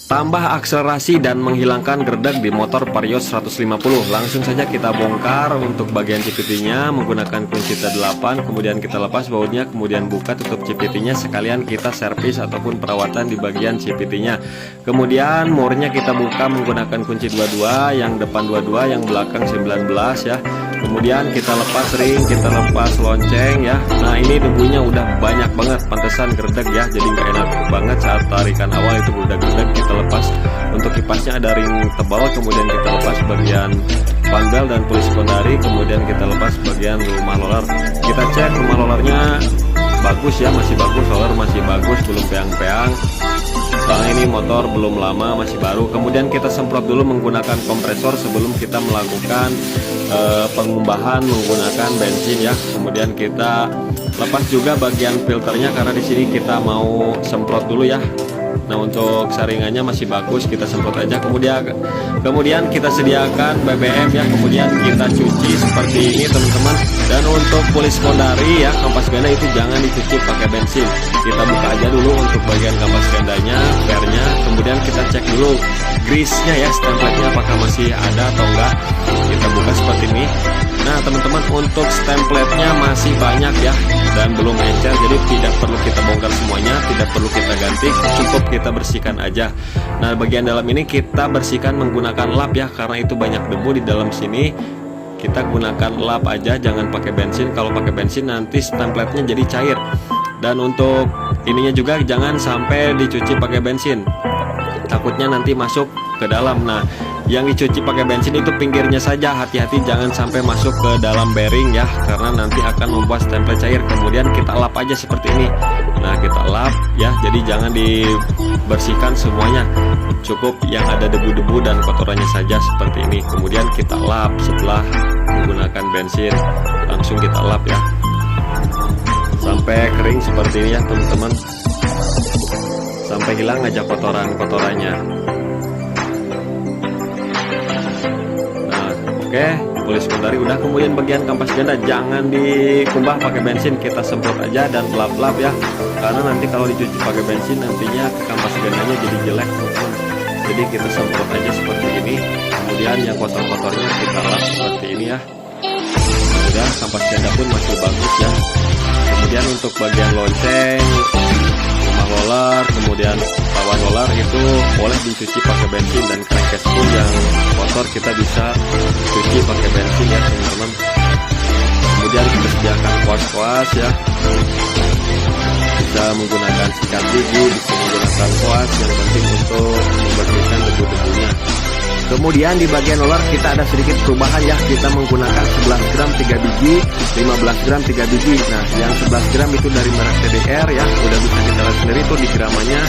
tambah akselerasi dan menghilangkan gerdeg di motor Vario 150. Langsung saja kita bongkar untuk bagian CVT-nya menggunakan kunci T8, kemudian kita lepas bautnya, kemudian buka tutup CVT-nya, sekalian kita servis ataupun perawatan di bagian CVT-nya. Kemudian murnya kita buka menggunakan kunci 22, yang depan 22, yang belakang 19 ya. Kemudian kita lepas ring, kita lepas lonceng ya. Nah ini debunya udah banyak banget, pantesan gerdeg ya, jadi nggak enak banget saat tarikan awal itu udah gerdeg. Kita lepas untuk kipasnya ada ring tebal, kemudian kita lepas bagian panbel dan pulis sekondari, kemudian kita lepas bagian rumah roller. Kita cek rumah rollernya bagus ya, masih bagus, roller masih bagus, belum peang-peang. Soalnya ini motor belum lama, masih baru. Kemudian kita semprot dulu menggunakan kompresor sebelum kita melakukan pengumbahan menggunakan bensin ya. Kemudian kita lepas juga bagian filternya karena di sini kita mau semprot dulu ya. Nah untuk saringannya masih bagus, kita semprot aja. Kemudian kita sediakan BBM ya, kemudian kita cuci seperti ini teman-teman. Dan untuk pulis sekondari ya, kampas ganda itu jangan dicuci pakai bensin. Kita buka aja dulu untuk bagian kampas gandanya, pernya. Kemudian kita cek dulu grease-nya ya, stempletnya apakah masih ada atau enggak. Kita buka seperti ini. Nah teman-teman, untuk stempletnya masih banyak ya dan belum encer, jadi tidak perlu kita bongkar semuanya, tidak perlu kita ganti, cukup kita bersihkan aja. Nah bagian dalam ini kita bersihkan menggunakan lap ya, karena itu banyak debu di dalam sini. Kita gunakan lap aja, jangan pakai bensin. Kalau pakai bensin nanti stempletnya jadi cair. Dan untuk ininya juga jangan sampai dicuci pakai bensin, takutnya nanti masuk ke dalam. Nah yang dicuci pakai bensin itu pinggirnya saja, hati-hati jangan sampai masuk ke dalam bearing ya, karena nanti akan membuat stempel cair. Kemudian kita lap aja seperti ini. Nah kita lap ya, jadi jangan dibersihkan semuanya, cukup yang ada debu-debu dan kotorannya saja seperti ini. Kemudian kita lap setelah menggunakan bensin, langsung kita lap ya sampai kering seperti ini ya teman-teman, sampai hilang aja kotorannya. Oke, pulis sekondari udah. Kemudian bagian kampas ganda jangan dikumbah pakai bensin, kita semprot aja dan lap-lap ya, karena nanti kalau dicuci pakai bensin nantinya kampas gandanya jadi jelek teman-teman. Jadi kita semprot aja seperti ini. Kemudian yang kotor-kotornya kita lap seperti ini ya. Udah, kampas ganda pun masih bagus ya. Kemudian untuk bagian lonceng, rumah roller, kemudian pawan roller itu boleh dicuci pakai bensin, dan crankcase pun yang kotor kita bisa cuci pakai bensin ya teman-teman. Kemudian kita sediakan kuas-kuas ya, bisa menggunakan sikat gigi, bisa menggunakan kuas, yang penting untuk membersihkan debu-debunya. Kemudian di bagian roller kita ada sedikit perubahan ya, kita menggunakan 11 gram 3 biji, 15 gram 3 biji. Nah yang 11 gram itu dari merek TDR ya, udah bisa kita lihat sendiri tuh di gramanya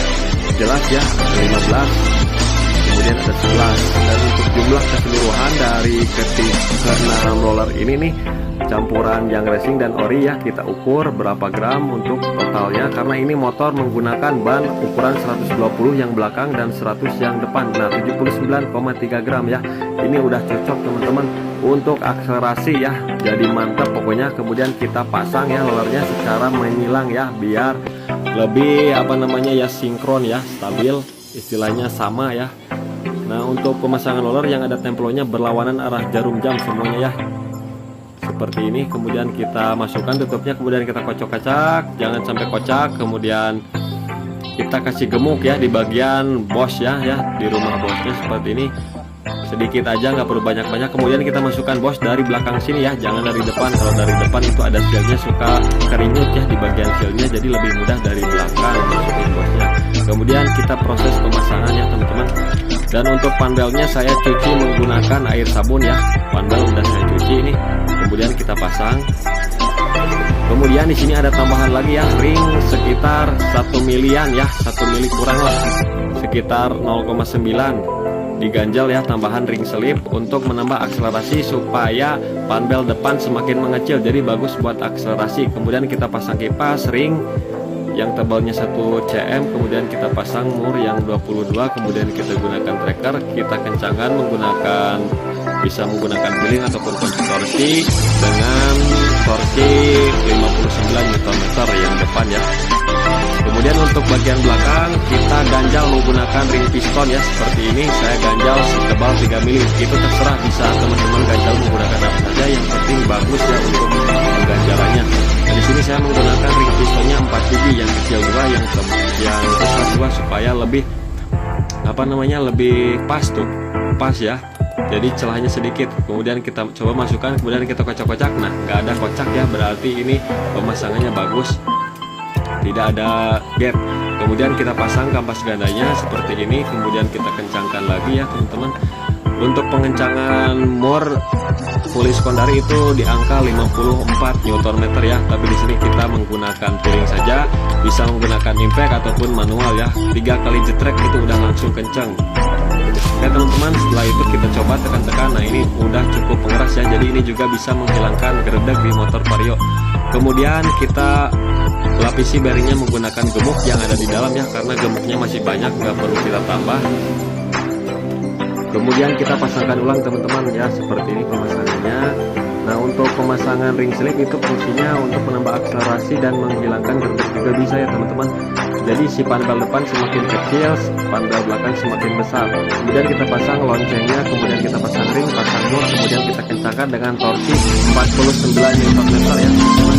jelas ya, 15, kemudian ada 11. Dan untuk jumlah keseluruhan dari ke-6 roller ini nih, campuran yang racing dan ori ya, kita ukur berapa gram untuk totalnya, karena ini motor menggunakan ban ukuran 120 yang belakang dan 100 yang depan. Nah 79,3 gram ya, ini udah cocok teman-teman untuk akselerasi ya, jadi mantap pokoknya. Kemudian kita pasang ya rollernya secara menyilang ya, biar lebih ya sinkron ya, stabil, istilahnya sama ya. Nah untuk pemasangan roller yang ada templonya berlawanan arah jarum jam semuanya ya, seperti ini. Kemudian kita masukkan tutupnya, kemudian kita kocok-kacak, jangan sampai kocak. Kemudian kita kasih gemuk ya di bagian bos ya, di rumah bosnya seperti ini, sedikit aja, nggak perlu banyak-banyak. Kemudian kita masukkan bos dari belakang sini ya, jangan dari depan. Kalau dari depan itu ada sealnya suka kerinyut ya di bagian sealnya, jadi lebih mudah dari belakang masukin bosnya. Kemudian kita proses pemasangan ya teman-teman. Dan untuk panbelnya saya cuci menggunakan air sabun ya, panbel udah saya cuci ini. Kemudian kita pasang. Kemudian di sini ada tambahan lagi ya, ring sekitar 1 milian ya, 1 mili kurang lah, sekitar 0,9 diganjal ya, tambahan ring selip untuk menambah akselerasi supaya panbel depan semakin mengecil, jadi bagus buat akselerasi. Kemudian kita pasang kipas ring yang tebalnya 1 cm, kemudian kita pasang mur yang 22, kemudian kita gunakan tracker, kita kencangkan bisa menggunakan piling ataupun kunci torsi dengan torsi 59 Nm yang depan ya. Kemudian untuk bagian belakang kita ganjal menggunakan ring piston ya, seperti ini. Saya ganjal setebal 3 mili. Itu terserah, bisa teman-teman ganjal menggunakan apa saja, yang penting bagus ya untuk pengganjalannya. Nah, di sini saya menggunakan ring pistonnya 4 biji, yang kecil dua, yang besar dua, supaya lebih lebih pas tuh, pas ya. Jadi celahnya sedikit. Kemudian kita coba masukkan, kemudian kita kocak-kocak. Nah, nggak ada kocak ya, berarti ini pemasangannya bagus, tidak ada gap. Kemudian kita pasang kampas gandanya seperti ini, kemudian kita kencangkan lagi ya teman-teman. Untuk pengencangan mor puli sekondari itu di angka 54 Nm ya, tapi di sini kita menggunakan piring saja, bisa menggunakan impact ataupun manual ya. 3 kali jetrek itu udah langsung kencang. Oke teman-teman, setelah itu kita coba tekan-tekan. Nah, ini udah cukup pengeras ya, jadi ini juga bisa menghilangkan gerdeg di motor Vario. Kemudian kita lapisi bearingnya menggunakan gemuk yang ada di dalam ya, karena gemuknya masih banyak, nggak perlu kita tambah. Kemudian kita pasangkan ulang teman-teman ya, seperti ini pemasangannya. Nah, untuk pemasangan ring slip itu fungsinya untuk menambah akselerasi dan menghilangkan gerdeg juga bisa ya teman-teman. Jadi si panel depan semakin kecil, panel belakang semakin besar. Kemudian kita pasang loncengnya, kemudian kita pasang ring, pasang mor, kemudian kita kencangkan dengan torsi 49 Nm ya teman-teman.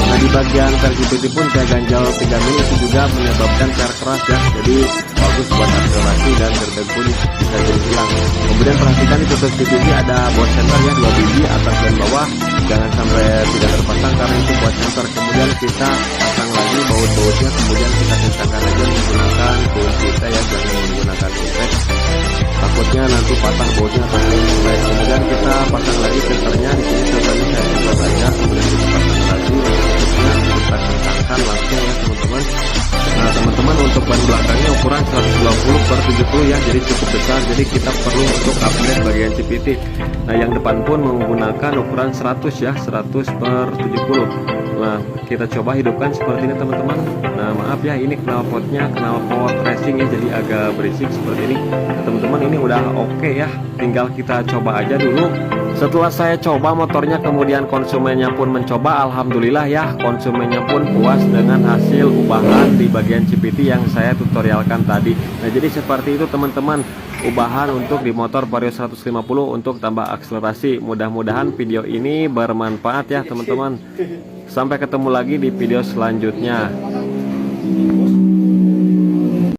Nah, di bagian versi pun saya ganjal 3 mili, itu juga menyebabkan PR keras ya. Jadi bagus buat akselerasi dan gerdeg pun bisa jadi hilang. Kemudian perhatikan di tutup CVT ada baut sensor ya, 2 biji atas dan bawah. Jangan sampai tidak terpasang karena itu buat sensor. Kemudian kita pasang lagi baut-bautnya, kemudian kita kencangkan aja menggunakan kunci kita ya, jangan menggunakan impact. Takutnya nanti patah bautnya atau impact. Kemudian kita pasang lagi filternya. Di sini filternya saya coba saja, kemudian kita pasang lagi. Kita kencangkan langsung ya teman-teman. Nah teman-teman, untuk ban belakangnya ukuran 120/70 ya, jadi cukup besar, jadi kita perlu untuk upgrade bagian CVT. Nah, yang depan pun menggunakan ukuran 100 ya, 100/70. Nah, kita coba hidupkan seperti ini teman-teman. Nah, maaf ya, ini knalpotnya knalpot racing ya, jadi agak berisik seperti ini. Nah, teman-teman, ini udah oke ya, tinggal kita coba aja dulu. Setelah saya coba motornya, kemudian konsumennya pun mencoba, alhamdulillah ya, konsumennya pun puas dengan hasil ubahan di bagian CVT yang saya tutorialkan tadi. Nah, jadi seperti itu teman-teman, ubahan untuk di motor Vario 150 untuk tambah akselerasi. Mudah-mudahan video ini bermanfaat ya teman-teman. Sampai ketemu lagi di video selanjutnya.